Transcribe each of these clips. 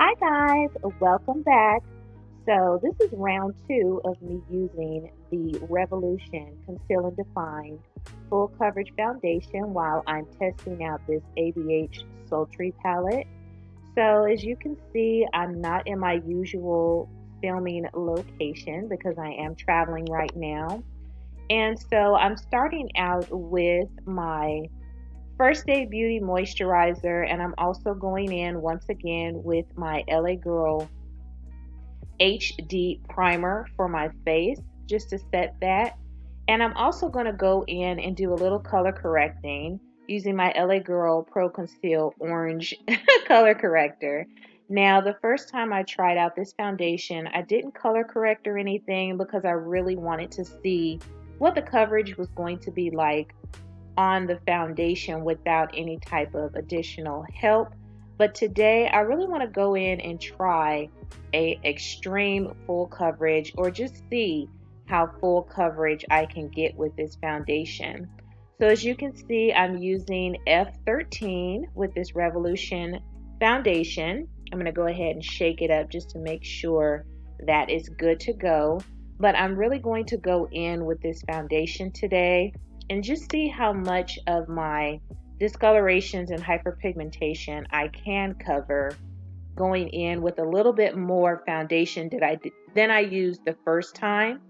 Hi guys, welcome back. So this is round two of me using the Revolution Conceal and Define Full Coverage Foundation while I'm testing out this ABH Sultry palette. So as you can see, I'm not in my usual filming location because I am traveling right now. And so I'm starting out with my First Day Beauty Moisturizer, and I'm also going in once again with my LA Girl HD Primer for my face just to set that. And I'm also going to go in and do a little color correcting using my LA Girl Pro Conceal Orange color corrector. Now, the first time I tried out this foundation, I didn't color correct or anything because I really wanted to see what the coverage was going to be like on the foundation without any type of additional help. But today I really want to go in and try a extreme full coverage or just see how full coverage I can get with this foundation. So as you can see, I'm using F13 with this Revolution foundation. I'm going to go ahead and shake it up just to make sure that it's good to go. But I'm really going to go in with this foundation today and just see how much of my discolorations and hyperpigmentation I can cover going in with a little bit more foundation than I used the first time.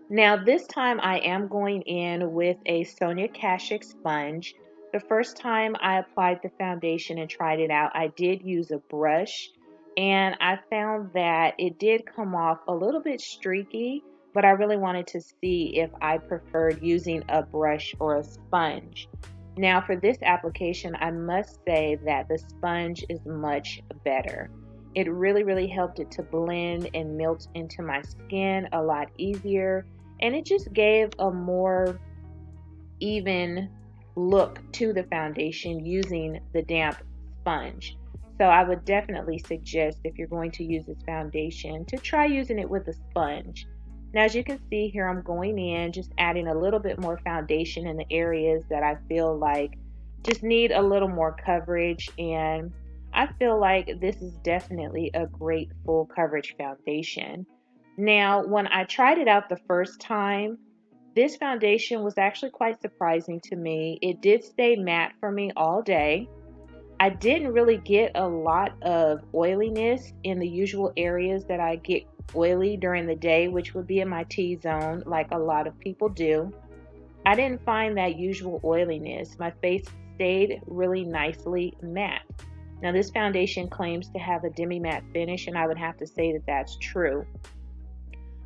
Now this time I am going in with a Sonia Kashuk sponge. The first time I applied the foundation and tried it out, I did use a brush and I found that it did come off a little bit streaky, but I really wanted to see if I preferred using a brush or a sponge. Now for this application, I must say that the sponge is much better. It really helped it to blend and melt into my skin a lot easier, and it just gave a more even look to the foundation using the damp sponge. So I would definitely suggest, if you're going to use this foundation, to try using it with a sponge. Now as you can see here, I'm going in just adding a little bit more foundation in the areas that I feel like just need a little more coverage, and I feel like this is definitely a great full coverage foundation. Now when I tried it out the first time, this foundation was actually quite surprising to me. It did stay matte for me all day. I didn't really get a lot of oiliness in the usual areas that I get oily during the day, which would be in my T-zone like a lot of people do. I didn't find that usual oiliness. My face stayed really nicely matte. Now this foundation claims to have a demi-matte finish, and I would have to say that that's true.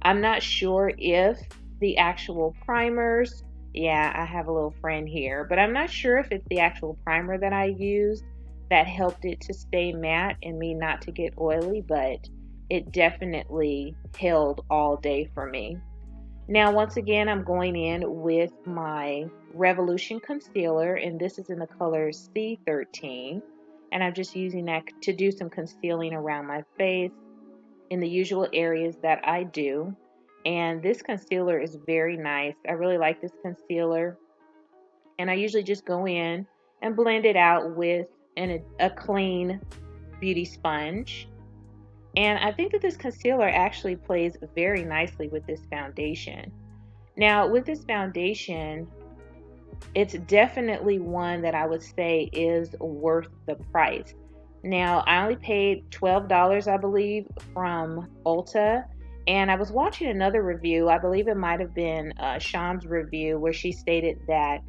I'm not sure if the actual primers, yeah, I have a little friend here, but I'm not sure if it's the actual primer that I used that helped it to stay matte and me not to get oily, but it definitely held all day for me. Now once again, I'm going in with my Revolution concealer, and this is in the color C13, and I'm just using that to do some concealing around my face in the usual areas that I do. And this concealer is very nice. I really like this concealer, and I usually just go in and blend it out with a clean beauty sponge. And I think that this concealer actually plays very nicely with this foundation. Now with this foundation, it's definitely one that I would say is worth the price. Now I only paid $12, I believe, from Ulta. And I was watching another review, I believe it might have been Sean's review, where she stated that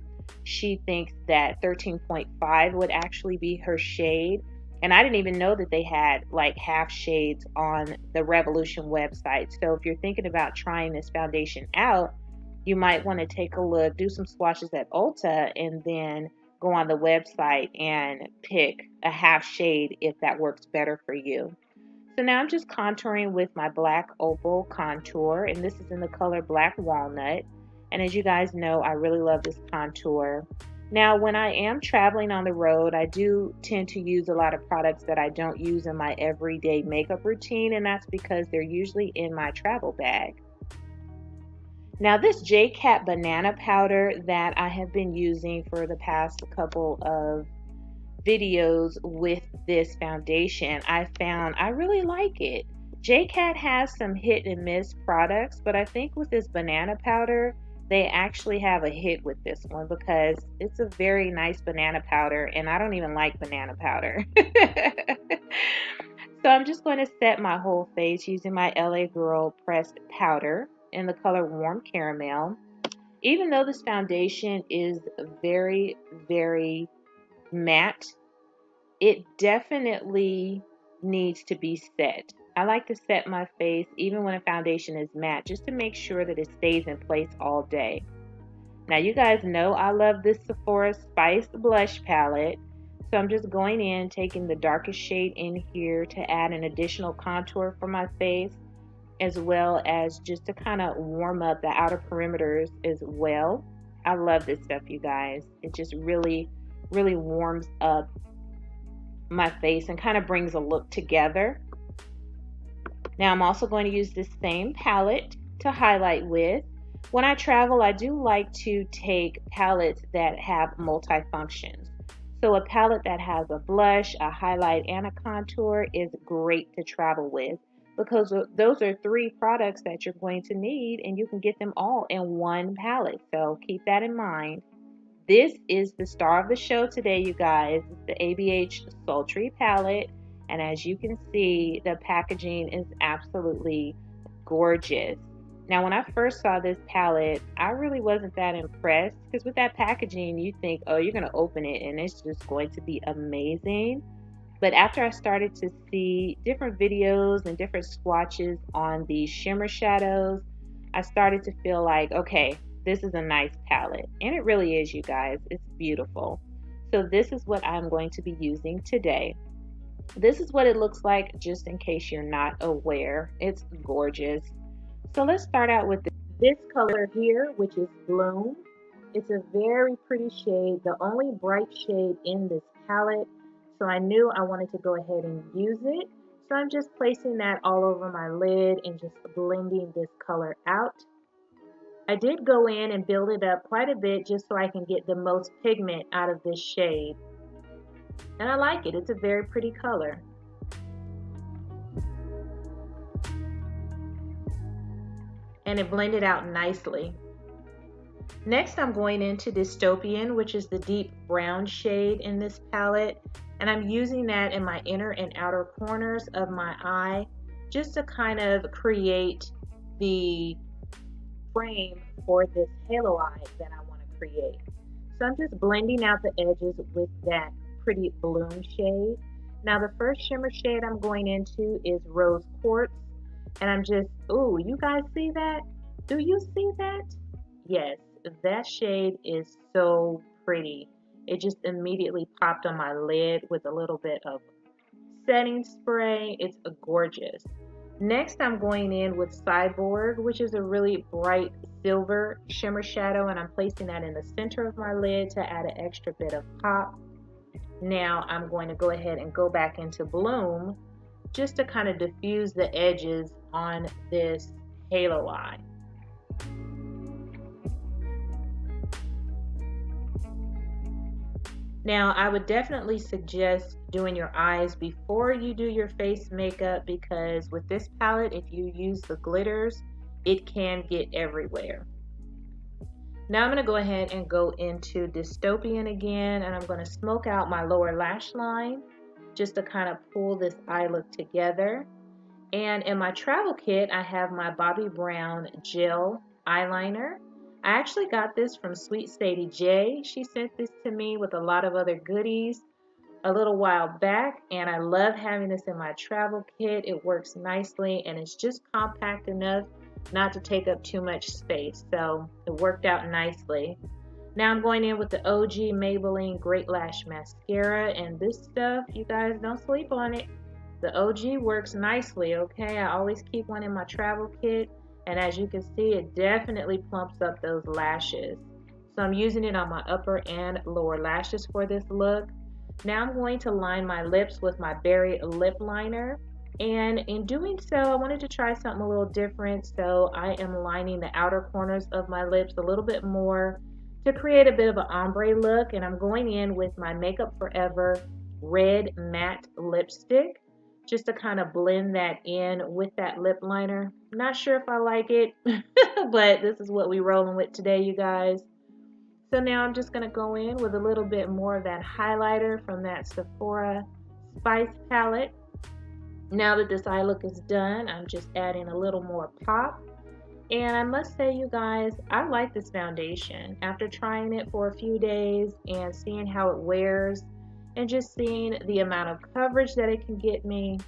she thinks that 13.5 would actually be her shade. And I didn't even know that they had like half shades on the Revolution website. So if you're thinking about trying this foundation out, you might want to take a look, do some swatches at Ulta, and then go on the website and pick a half shade if that works better for you. So now I'm just contouring with my Black Opal contour, and this is in the color Black Walnut. And as you guys know, I really love this contour. Now when I am traveling on the road, I do tend to use a lot of products that I don't use in my everyday makeup routine, and that's because they're usually in my travel bag. Now this J-Cat banana powder that I have been using for the past couple of videos with this foundation, I found I really like it. JCat has some hit and miss products, but I think with this banana powder, they actually have a hit with this one because it's a very nice banana powder, and I don't even like banana powder. So I'm just going to set my whole face using my LA Girl pressed powder in the color Warm Caramel. Even though this foundation is very, very matte, it definitely needs to be set. I like to set my face even when a foundation is matte just to make sure that it stays in place all day. Now you guys know I love this Sephora Spice blush palette. So I'm just going in, taking the darkest shade in here to add an additional contour for my face, as well as just to kind of warm up the outer perimeters as well. I love this stuff, you guys. It just really, really warms up my face and kind of brings a look together. Now I'm also going to use this same palette to highlight with. When I travel, I do like to take palettes that have multifunctions. So a palette that has a blush, a highlight, and a contour is great to travel with because those are 3 products that you're going to need, and you can get them all in one palette. So keep that in mind. This is the star of the show today, you guys. It's the ABH Sultry palette. And as you can see, the packaging is absolutely gorgeous. Now, when I first saw this palette, I really wasn't that impressed because with that packaging, you think, oh, you're going to open it and it's just going to be amazing. But after I started to see different videos and different swatches on these shimmer shadows, I started to feel like, okay, this is a nice palette. And it really is, you guys. It's beautiful. So this is what I'm going to be using today. This is what it looks like just in case you're not aware. It's gorgeous. So let's start out with this color here, which is Bloom. It's a very pretty shade, the only bright shade in this palette. So I knew I wanted to go ahead and use it. So I'm just placing that all over my lid and just blending this color out. I did go in and build it up quite a bit just so I can get the most pigment out of this shade. And I like it. It's a very pretty color. And it blended out nicely. Next, I'm going into Dystopian, which is the deep brown shade in this palette. And I'm using that in my inner and outer corners of my eye just to kind of create the frame for this halo eye that I want to create. So I'm just blending out the edges with that pretty Bloom shade. Now the first shimmer shade I'm going into is Rose Quartz. And I'm just, ooh, you guys see that? Do you see that? Yes, that shade is so pretty. It just immediately popped on my lid with a little bit of setting spray. It's gorgeous. Next, I'm going in with Cyborg, which is a really bright silver shimmer shadow, and I'm placing that in the center of my lid to add an extra bit of pop. Now I'm going to go ahead and go back into Bloom just to kind of diffuse the edges on this halo eye. Now, I would definitely suggest doing your eyes before you do your face makeup because with this palette, if you use the glitters, it can get everywhere. Now I'm going to go ahead and go into Dystopian again, and I'm going to smoke out my lower lash line just to kind of pull this eye look together. And in my travel kit, I have my Bobbi Brown gel eyeliner. I actually got this from Sweet Sadie J. She sent this to me with a lot of other goodies a little while back, and I love having this in my travel kit. It works nicely, and it's just compact enough not to take up too much space, so it worked out nicely. Now I'm going in with the OG Maybelline Great Lash Mascara, and this stuff, you guys, don't sleep on it. The OG works nicely, okay? I always keep one in my travel kit, and as you can see, it definitely plumps up those lashes. So I'm using it on my upper and lower lashes for this look. Now I'm going to line my lips with my Berry Lip Liner. And in doing so, I wanted to try something a little different. So I am lining the outer corners of my lips a little bit more to create a bit of an ombre look, and I'm going in with my Makeup Forever red matte lipstick just to kind of blend that in with that lip liner. Not sure if I like it, but this is what we're rolling with today, you guys. So now I'm just going to go in with a little bit more of that highlighter from that Sephora Spice palette. Now that this eye look is done, I'm just adding a little more pop. And I must say, you guys, I like this foundation. After trying it for a few days and seeing how it wears and just seeing the amount of coverage that it can get me,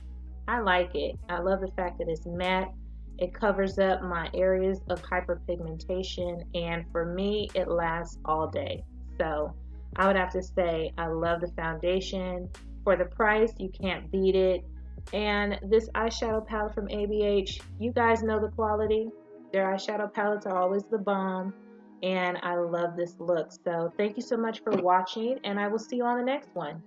I like it. I love the fact that it's matte. It covers up my areas of hyperpigmentation, and for me, it lasts all day. So I would have to say I love the foundation. For the price, you can't beat it. And this eyeshadow palette from ABH, you guys know the quality. Their eyeshadow palettes are always the bomb, and I love this look. So thank you so much for watching, and I will see you on the next one.